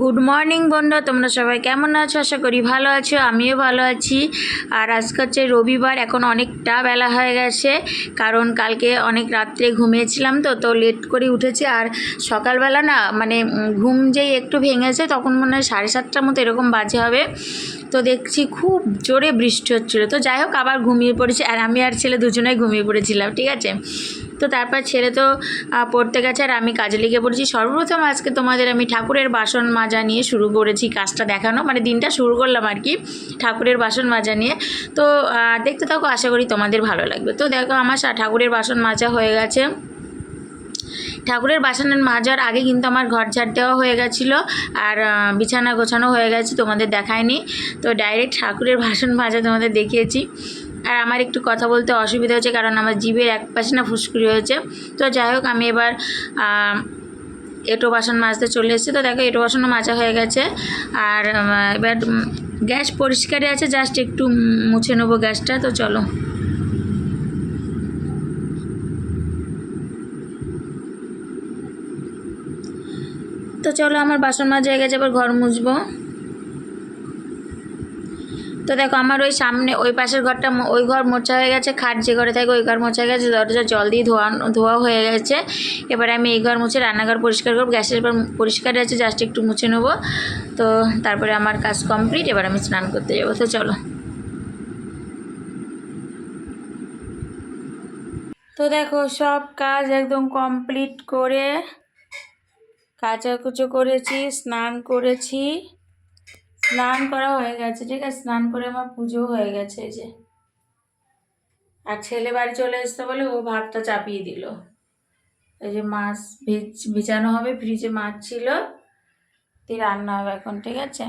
Good morning বন্ধু, তোমরা সবাই কেমন আছো? আশা করি ভালো আছো, আমিও ভালো আছি। আর আজকে হচ্ছে রবিবার, এখন অনেকটা বেলা হয়ে গেছে, কারণ কালকে অনেক রাত্রে ঘুমিয়েছিলাম তো লেট করে উঠেছি। আর সকালবেলা না মানে ঘুম যেই একটু ভেঙেছে তখন মনে হয় 7:30টার মতো এরকম বাজে হবে। তো দেখছি খুব জোরে বৃষ্টি হচ্ছিলো, তো যাই হোক আবার ঘুমিয়ে পড়েছি। আর আমি আর ছেলে দুজনেই ঘুমিয়ে পড়েছিলাম, ঠিক আছে। তো তারপর ছেলে তো পড়তে গেছে আর আমি কাজে লেগে পড়েছি। সর্বপ্রথম আজকে তোমাদের আমি ঠাকুরের বাসন মাজা নিয়ে শুরু করেছি কাজটা দেখানো, মানে দিনটা শুরু করলাম আর কি ঠাকুরের বাসন মাজা নিয়ে। তো দেখতে থাকো, আশা করি তোমাদের ভালো লাগবে। তো দেখো আমার ঠাকুরের বাসন মাজা হয়ে গেছে। ঠাকুরের বাসনের মাজার আগে কিন্তু আমার ঘর ঝাড় দেওয়া হয়ে গেছিলো আর বিছানা গোছানো হয়ে গেছে, তোমাদের দেখায়নি। তো ডাইরেক্ট ঠাকুরের বাসন মাজা তোমাদের দেখিয়েছি। আর আমার একটু কথা বলতে অসুবিধা হচ্ছে, কারণ আমার জিভের এক পাশে না ফুসকুড়ি হয়েছে। তো যাই হোক আমি এবার এঁটো বাসন মাজতে চলে এসেছি। তো দেখো এঁটো বাসনও মাজা হয়ে গেছে। আর এবার গ্যাস পরিষ্কারই আছে, জাস্ট একটু মুছে নেবো গ্যাসটা। তো চলো। আমার বাসন মাজা হয়ে গেছে, এবার ঘর মুছবো। তো দেখো আমার ওই সামনে ওই পাশের ঘরটা, ওই ঘর মোছা হয়ে গেছে, খাট যে ঘরে থাকে ওই ঘর মোছা হয়ে গেছে, দরজা জল দিয়ে ধোয়া হয়ে গেছে। এবার আমি এই ঘর মুছে রান্নাঘর পরিষ্কার করবো। গ্যাসের এবার পরিষ্কার আছে, জাস্ট একটু মুছে নেবো। তো তারপরে আমার কাজ কমপ্লিট, এবার আমি স্নান করতে যাবো। তো চলো। তো দেখো সব কাজ একদম কমপ্লিট করে কাচাকুচো করেছি, স্নান করেছি, স্নান করা হয়ে গেছে, ঠিক আছে। স্নান করে আমার পুজো হয়ে গেছে এই যে। আর ছেলে বাড়ি চলে আসতে বলে ও ভাতটা চাপিয়ে দিল। এই যে মাছ ভিজানো হবে, ফ্রিজে মাছ ছিল, দিয়ে রান্না হবে এখন, ঠিক আছে।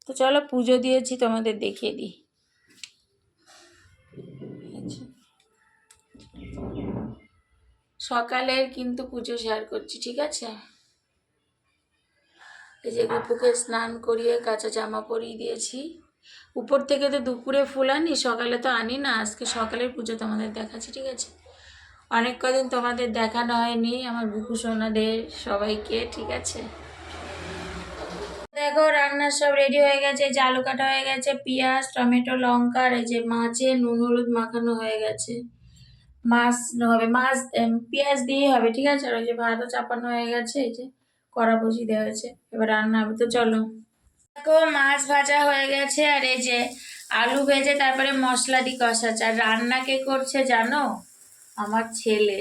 তো চলো পুজো দিয়েছি তোমাদের দেখিয়ে দিই। সকালের কিন্তু পুজো শেয়ার করছি, ঠিক আছে। এই যে গুপুকে স্নান করিয়ে কাঁচা জামা পরিয়ে দিয়েছি। উপর থেকে তো দুপুরে ফুল আনি, সকালে তো আনি না। আজকে সকালের পুজো তোমাদের দেখাচ্ছি, ঠিক আছে। অনেক কদিন তোমাদের দেখানো হয়নি আমার বুকু সোনাদের সবাইকে, ঠিক আছে। দেখো রান্নার সব রেডি হয়ে গেছে। এই যে আলু কাটা হয়ে গেছে, পেঁয়াজ টমেটো লঙ্কা, এই যে মাছে নুন হলুদ মাখানো হয়ে গেছে। মাছ হবে, মাছ পেঁয়াজ দিয়েই হবে, ঠিক আছে। আর ওই যে ভাতও চাপানো হয়ে গেছে, এই যে কড়া বসিয়ে দেওয়া হয়েছে, এবার রান্না হবে। তো চলো। দেখো মাছ ভাজা হয়ে গেছে, আর এই যে আলু ভেজে তারপরে মশলা দিয়ে কষাচ্ছে। আর রান্না কে করছে জানো? আমার ছেলে।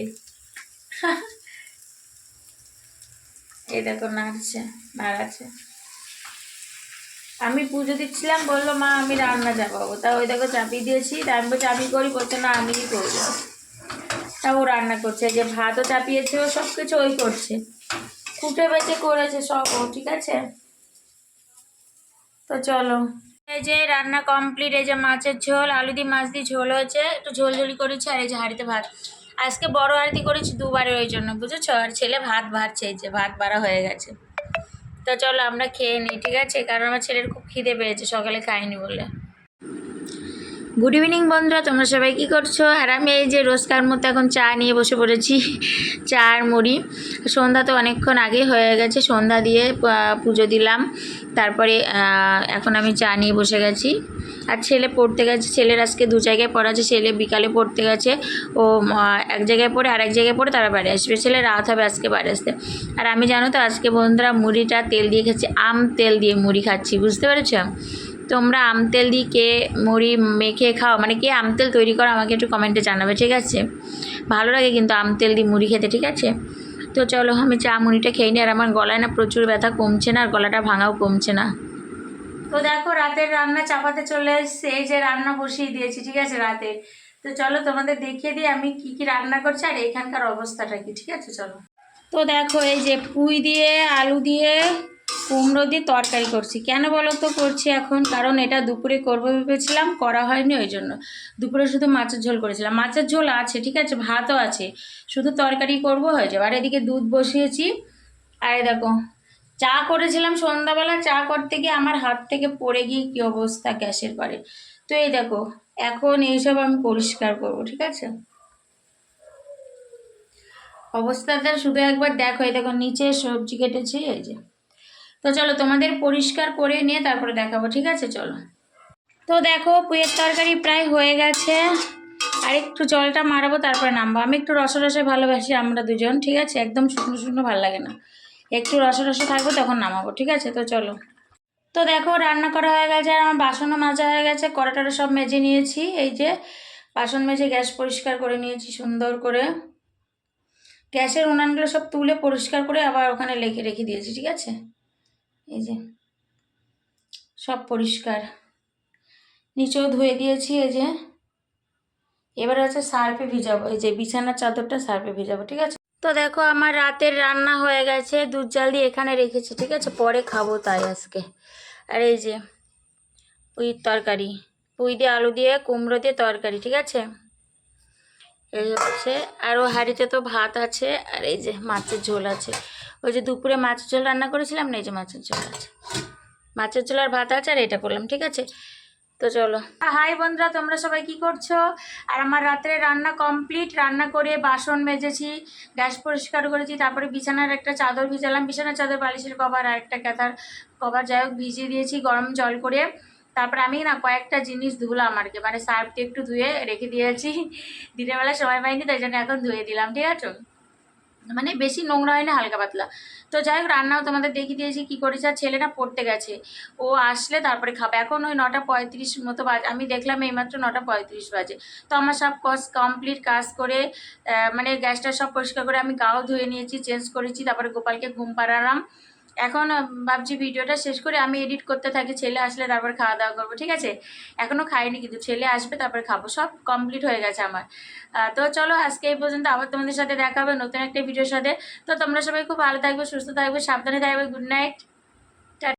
এই দেখো নাড়াচ্ছে। আমি পুজো দিচ্ছিলাম, বললো মা আমি রান্না চাপাবো। তা ওই দেখো চাপিয়ে দিয়েছি। আমি বলছি আমি করি, বলছে না আমিই করবো। তা ও রান্না করছে, যে ভাতও চাপিয়েছে, ও সব কিছু ওই করছে, কুটে বেঁচে করেছে সব ও, ঠিক আছে। তো চলো। এই যে রান্না কমপ্লিট। এই যে মাছের ঝোল, আলু দিয়ে মাছ দিয়ে ঝোল হয়েছে, একটু ঝোলঝোলি করেছি। আর এই যে হাঁড়িতে ভাত, আজকে বড় হাঁড়িতে করেছি দুবারের, ওই জন্য বুঝেছো। আর ছেলে ভাত বাড়ছে, এই যে ভাত বাড়া হয়ে গেছে। তো চলো আমরা খেয়ে নিই, ঠিক আছে, কারণ আমার ছেলের খুব খিদে পেয়েছে, সকালে খাইনি বলে। গুড ইভিনিং বন্ধুরা, তোমরা সবাই কী করছো? আর আমি এই যে রোজকার মতো এখন চা নিয়ে বসে পড়েছি, চা আর মুড়ি। সন্ধ্যা তো অনেকক্ষণ আগেই হয়ে গেছে, সন্ধ্যা দিয়ে পুজো দিলাম, তারপরে এখন আমি চা নিয়ে বসে গেছি। আর ছেলে পড়তে গেছে, ছেলের আজকে 2 জায়গায় পড়া আছে। ছেলে বিকালে পড়তে গেছে, ও এক জায়গায় পড়ে আর এক জায়গায় পড়ে তারা বাড়ি আসবে। ছেলে রাত হবে আজকে বাড়ি আসতে। আর আমি জানো তো আজকে বন্ধুরা মুড়িটা তেল দিয়ে খাচ্ছি, আম তেল দিয়ে মুড়ি খাচ্ছি, বুঝতে পেরেছ? তোমরা আম তেল দিয়ে কে মুড়ি মেখে খাও, মানে কে আম তেল তৈরি করো আমাকে একটু কমেন্টে জানাবে, ঠিক আছে। ভালো লাগে কিন্তু আম তেল দিয়ে মুড়ি খেতে, ঠিক আছে। তো চলো আমি চা মুড়িটা খেয়ে নিই। আর আমার গলায় না প্রচুর ব্যথা, কমছে না, আর গলাটা ভাঙাও কমছে না। তো দেখো রাতের রান্না চাপাতে চলে এসছে, এই যে রান্না বসিয়ে দিয়েছি, ঠিক আছে, রাতে। তো চলো তোমাদের দেখিয়ে দিই আমি কি কি রান্না করছি আর এখানকার অবস্থাটা কি, ঠিক আছে, চলো। তো দেখো এই যে পুঁই দিয়ে আলু দিয়ে কুমড়ো দিয়ে তরকারি করছি। কেন বলো তো করছি এখন, কারণ এটা দুপুরে করবো ভেবেছিলাম, করা হয়নি, ওই জন্য। দুপুরে শুধু মাছের ঝোল করেছিলাম, মাছের ঝোল আছে, ঠিক আছে, ভাতও আছে, শুধু তরকারি করবো, হয়ে যাবে। আর এদিকে দুধ বসিয়েছি। আর দেখো চা করেছিলাম সন্ধ্যাবেলা, চা করতে গিয়ে আমার হাত থেকে পড়ে গিয়ে কী অবস্থা গ্যাসের পারে। তো এই দেখো এখন এইসব আমি পরিষ্কার করবো, ঠিক আছে। অবস্থাটা শুধু একবার দেখো, এই দেখো নিচে সবজি কেটেছি, এই যে তো চলো তোমাদের পরিষ্কার করে নিয়ে তারপরে দেখাবো, ঠিক আছে? চলো। তো দেখো পুঁইয়ের তরকারি প্রায় হয়ে গেছে, আর একটু জলটা মারাবো তারপরে নামবো। আমি একটু রসে রসে ভালোবাসি আমরা দুজন, ঠিক আছে? একদম শুকনো শুকনো ভালো লাগে না, একটু রসে রসে থাকবো তখন নামাবো, ঠিক আছে? তো চলো। তো দেখো রান্না করা হয়ে গেছে, আর আমার বাসনও মাজা হয়ে গেছে, কড়াটা সব মেজে নিয়েছি। এই যে বাসন মেজে গ্যাস পরিষ্কার করে নিয়েছি সুন্দর করে, গ্যাসের উনানগুলো সব তুলে পরিষ্কার করে আবার ওখানে রেখে রেখে দিয়েছি, ঠিক আছে? এই যে সব পরিষ্কার, নিচেও ধুয়ে দিয়েছি। এই যে এবার হচ্ছে সার্ফে ভিজাবো, এই যে বিছানার চাদরটা সার্ফে ভিজাবো, ঠিক আছে? তো দেখো আমার রাতের রান্না হয়ে গেছে, দুধ জাল দিয়ে এখানে রেখেছি, ঠিক আছে? পরে খাবো তাই আজকে। আর এই যে পুঁইর তরকারি, পুঁই দিয়ে আলু দিয়ে কুমড়ো দিয়ে তরকারি, ঠিক আছে? এই হচ্ছে, আর ও হাঁড়িতে তো ভাত আছে, আর এই যে মাছের ঝোল আছে। ওই যে দুপুরে মাছের ঝোল রান্না করেছিলাম না, এই যে মাছের ঝোল আছে, মাছের ঝোল আর ভাত আছে, আর এটা করলাম, ঠিক আছে? তো চলো। হাই বন্ধুরা, তোমরা সবাই কি করছো? আর আমার রাত্রে রান্না কমপ্লিট, রান্না করে বাসন মেজেছি, গ্যাস পরিষ্কার করেছি, তারপরে বিছানার একটা চাদর ভিজালাম, বিছানার চাদর বালিশের কভার আর একটা কাঁথার কভার যাই হোক ভিজিয়ে দিয়েছি গরম জল করে। তারপরে আমি না কয়েকটা জিনিস ধুলাম আর কি, মানে সার্ফ দিয়ে একটু ধুয়ে রেখে দিয়েছি, দিনের বেলা সময় পাইনি তাই জন্য এখন ধুয়ে দিলাম, ঠিক আছে? মানে বেশি নোংরা হয় না, হালকা পাতলা। তো যাই হোক রান্নাও তোমাদের দেখিয়ে দিয়েছি কী করেছে। আর ছেলেটা পড়তে গেছে, ও আসলে তারপরে খাবে। এখন ওই 9:35 মতো বাজে, আমি দেখলাম এইমাত্র 9:35 বাজে। তো আমার সব কাজ কমপ্লিট, কাজ করে মানে গ্যাসটা সব পরিষ্কার করে আমি গাও ধুয়ে নিয়েছি, চেঞ্জ করেছি, তারপরে গোপালকে ঘুম পাড়ালাম। এখন ভাবছি ভিডিওটা শেষ করে আমি এডিট করতে থাকি, ছেলে আসলে তারপর খাওয়া দাওয়া করবো, ঠিক আছে? এখনও খাইনি কিন্তু, ছেলে আসবে তারপরে খাবো, সব কমপ্লিট হয়ে গেছে আমার। তো চলো আজকে এই পর্যন্ত, আবার তোমাদের সাথে দেখা হবে নতুন একটা ভিডিওর সাথে। তো তোমরা সবাই খুব ভালো থাকবে, সুস্থ থাকবে, সাবধানে থাকবে। Good night.